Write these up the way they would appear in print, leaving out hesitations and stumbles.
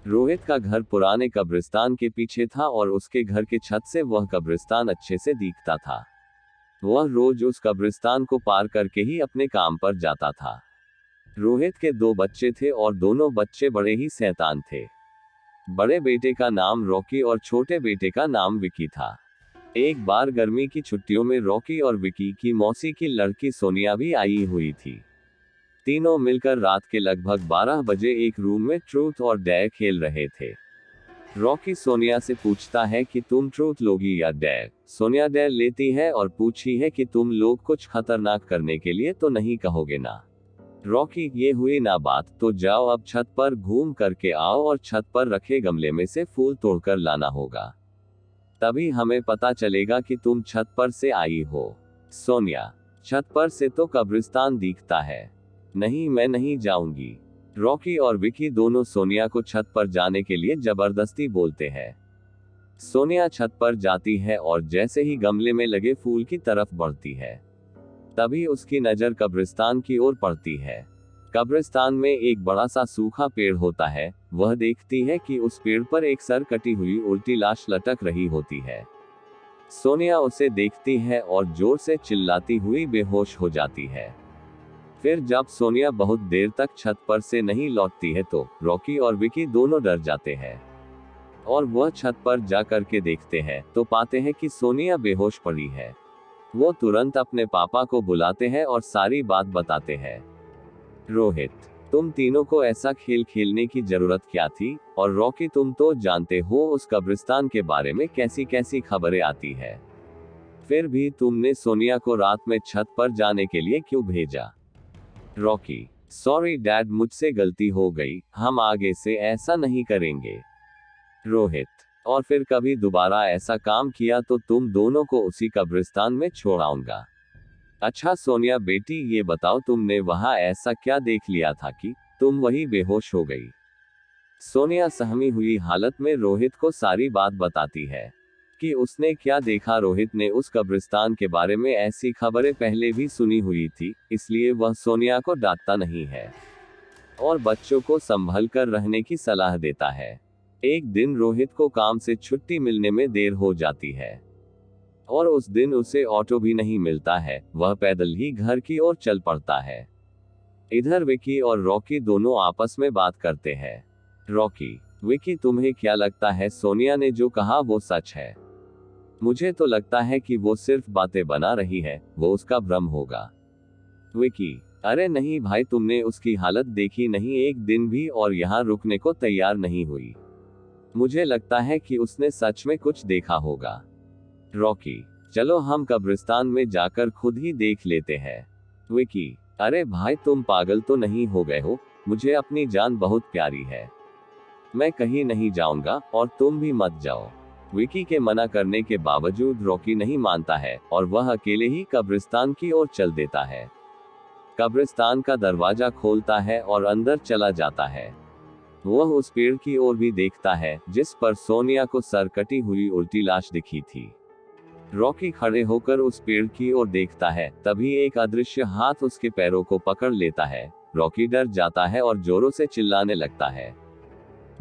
रोहित का घर पुराने कब्रिस्तान के पीछे था और उसके घर के छत से वह कब्रिस्तान अच्छे से दिखता था। वह रोज उस कब्रिस्तान को पार करके ही अपने काम पर जाता था। रोहित के 2 बच्चे थे और दोनों बच्चे बड़े ही शैतान थे। बड़े बेटे का नाम रॉकी और छोटे बेटे का नाम विकी था। एक बार गर्मी की छुट्टियों में रॉकी और विकी की मौसी की लड़की सोनिया भी आई हुई थी। तीनों मिलकर रात के लगभग 12 बजे एक रूम में ट्रूथ और डेयर खेल रहे थे। रॉकी सोनिया से पूछता है कि तुम ट्रूथ लोगी या डेयर। सोनिया डेयर लेती है और पूछी है कि तुम लोग कुछ खतरनाक करने के लिए तो नहीं कहोगे ना। रॉकी, ये हुई ना बात, तो जाओ अब छत पर घूम करके आओ और छत पर रखे गमले में से फूल तोड़कर लाना होगा, तभी हमें पता चलेगा कि तुम छत पर से आई हो। सोनिया, छत पर से तो कब्रिस्तान दिखता है। नहीं, मैं नहीं जाऊंगी। रॉकी और विकी दोनों सोनिया को छत पर जाने के लिए जबरदस्ती बोलते हैं। सोनिया छत पर जाती है और जैसे ही गमले में लगे फूल की तरफ बढ़ती है, तभी उसकी नजर कब्रिस्तान की ओर पड़ती है। कब्रिस्तान में एक बड़ा सा सूखा पेड़ होता है। वह देखती है कि उस पेड़ पर एक सर कटी हुई उल्टी लाश लटक रही होती है। सोनिया उसे देखती है और जोर से चिल्लाती हुई बेहोश हो जाती है। फिर जब सोनिया बहुत देर तक छत पर से नहीं लौटती है तो रॉकी और विकी दोनों डर जाते हैं और वह छत पर जा करके देखते हैं तो पाते हैं कि सोनिया बेहोश पड़ी है। वो तुरंत अपने पापा को बुलाते हैं और सारी बात बताते हैं। रोहित, तुम तीनों को ऐसा खेल खेलने की जरूरत क्या थी? और रॉकी, तुम तो जानते हो उस कब्रिस्तान के बारे में कैसी कैसी खबरें आती है, फिर भी तुमने सोनिया को रात में छत पर जाने के लिए क्यों भेजा? रॉकी, सॉरी डैड, मुझसे गलती हो गई, हम आगे से ऐसा नहीं करेंगे। रोहित, और फिर कभी दोबारा ऐसा काम किया तो तुम दोनों को उसी कब्रिस्तान में छोड़ आऊंगा। अच्छा सोनिया बेटी, ये बताओ तुमने वहां ऐसा क्या देख लिया था कि तुम वही बेहोश हो गई? सोनिया सहमी हुई हालत में रोहित को सारी बात बताती है कि उसने क्या देखा। रोहित ने उस कब्रिस्तान के बारे में ऐसी खबरें पहले भी सुनी हुई थी, इसलिए वह सोनिया को डांटता नहीं है और बच्चों को संभल कर रहने की सलाह देता है। एक दिन रोहित को काम से छुट्टी मिलने में देर हो जाती है और उस दिन उसे ऑटो भी नहीं मिलता है। वह पैदल ही घर की ओर चल पड़ता है। इधर विकी और रॉकी दोनों आपस में बात करते हैं। रॉकी, विकी, तुम्हें क्या लगता है सोनिया ने जो कहा वो सच है? मुझे तो लगता है कि वो सिर्फ बातें बना रही है, वो उसका भ्रम होगा। विकी, अरे नहीं भाई, तुमने उसकी हालत देखी नहीं, एक दिन भी और यहाँ रुकने को तैयार नहीं हुई। मुझे लगता है कि उसने सच में कुछ देखा होगा। रॉकी, चलो हम कब्रिस्तान में जाकर खुद ही देख लेते हैं। विकी, अरे भाई, तुम पागल तो नहीं हो गए हो? मुझे अपनी जान बहुत प्यारी है, मैं कहीं नहीं जाऊंगा और तुम भी मत जाओ। विकी के मना करने के बावजूद रॉकी नहीं मानता है और वह अकेले ही कब्रिस्तान की ओर चल देता है। कब्रिस्तान का दरवाजा खोलता है और अंदर चला जाता है। वह उस पेड़ की ओर भी देखता है जिस पर सोनिया को सर कटी हुई उल्टी लाश दिखी थी। रॉकी खड़े होकर उस पेड़ की ओर देखता है, तभी एक अदृश्य हाथ उसके पैरों को पकड़ लेता है। रॉकी डर जाता है और जोरों से चिल्लाने लगता है,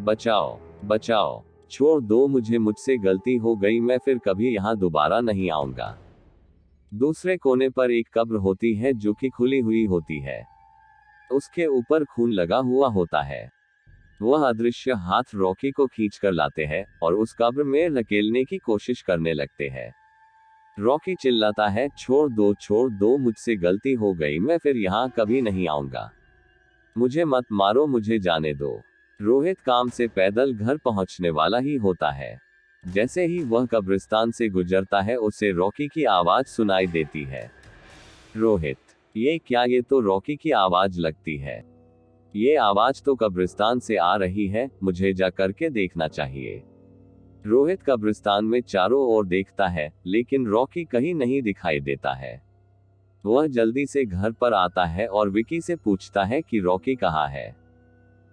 बचाओ, बचाओ, छोड़ दो मुझे, मुझसे गलती हो गई, मैं फिर कभी यहाँ दोबारा नहीं आऊंगा। दूसरे कोने पर एक कब्र होती है जो कि खुली हुई होती है। उसके ऊपर खून लगा हुआ होता है। वह अदृश्य हाथ रॉकी को खींच कर लाते हैं और उस कब्र में धकेलने की कोशिश करने लगते हैं। रॉकी चिल्लाता है, छोड़ दो, मुझसे गलती हो गई, मैं फिर यहाँ कभी नहीं आऊंगा, मुझे मत मारो, मुझे जाने दो। रोहित काम से पैदल घर पहुंचने वाला ही होता है। जैसे ही वह कब्रिस्तान से गुजरता है उसे रॉकी की आवाज सुनाई देती है। रोहित, ये क्या? ये तो रॉकी की आवाज लगती है। ये आवाज तो कब्रिस्तान से आ रही है, मुझे जा करके देखना चाहिए। रोहित कब्रिस्तान में चारों ओर देखता है, लेकिन रॉकी कहीं नहीं दिखाई देता है। वह जल्दी से घर पर आता है और विकी से पूछता है कि रॉकी कहाँ है।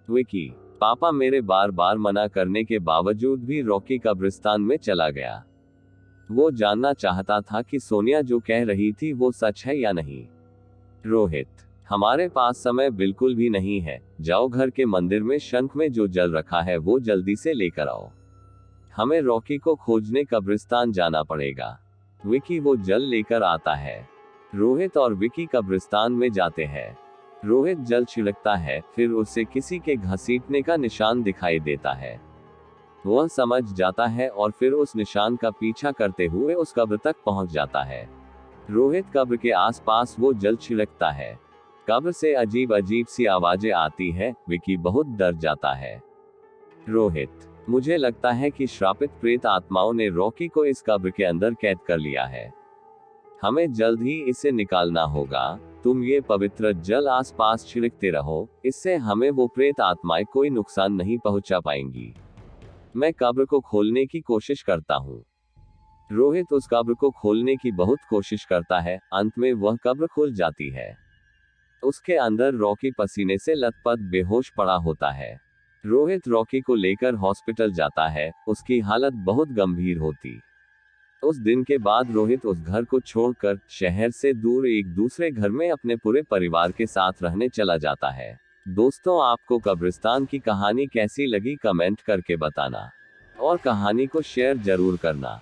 विकी, पापा, मेरे बार बार मना करने के बावजूद भी रॉकी कब्रिस्तान में चला गया। वो जानना चाहता था कि सोनिया जो कह रही थी वो सच है या नहीं। रोहित, हमारे पास समय बिल्कुल भी नहीं है, जाओ घर के मंदिर में शंख में जो जल रखा है वो जल्दी से लेकर आओ। हमें रॉकी को खोजने कब्रिस्तान जाना पड़ेगा। विकी वो जल लेकर आता है। रोहित और विकी कब्रिस्तान में जाते हैं। रोहित जल छिड़कता है, फिर उसे किसी के घसीटने का निशान दिखाई देता है। वह समझ जाता है और फिर उस निशान का पीछा करते हुए उस कब्र तक पहुंच जाता है। रोहित कब्र के आसपास वो जल छिड़कता है। कब्र से अजीब अजीब सी आवाजें आती है। विकी बहुत डर जाता है। रोहित, मुझे लगता है कि श्रापित प्रेत आत्माओं ने रॉकी को इस कब्र के अंदर कैद कर लिया है। हमें जल्द ही इसे निकालना होगा। तुम ये पवित्र जल आसपास छिड़कते रहो, इससे हमें वो प्रेत आत्माएं कोई नुकसान नहीं पहुंचा पाएंगी। मैं कब्र को खोलने की कोशिश करता हूँ। रोहित उस कब्र को खोलने की बहुत कोशिश करता है। अंत में वह कब्र खुल जाती है। उसके अंदर रॉकी पसीने से लथपथ बेहोश पड़ा होता है। रोहित रॉकी को लेकर हॉस्पिटल जाता है। उसकी हालत बहुत गंभीर होती। उस दिन के बाद रोहित उस घर को छोड़कर शहर से दूर एक दूसरे घर में अपने पूरे परिवार के साथ रहने चला जाता है। दोस्तों, आपको कब्रिस्तान की कहानी कैसी लगी कमेंट करके बताना और कहानी को शेयर जरूर करना।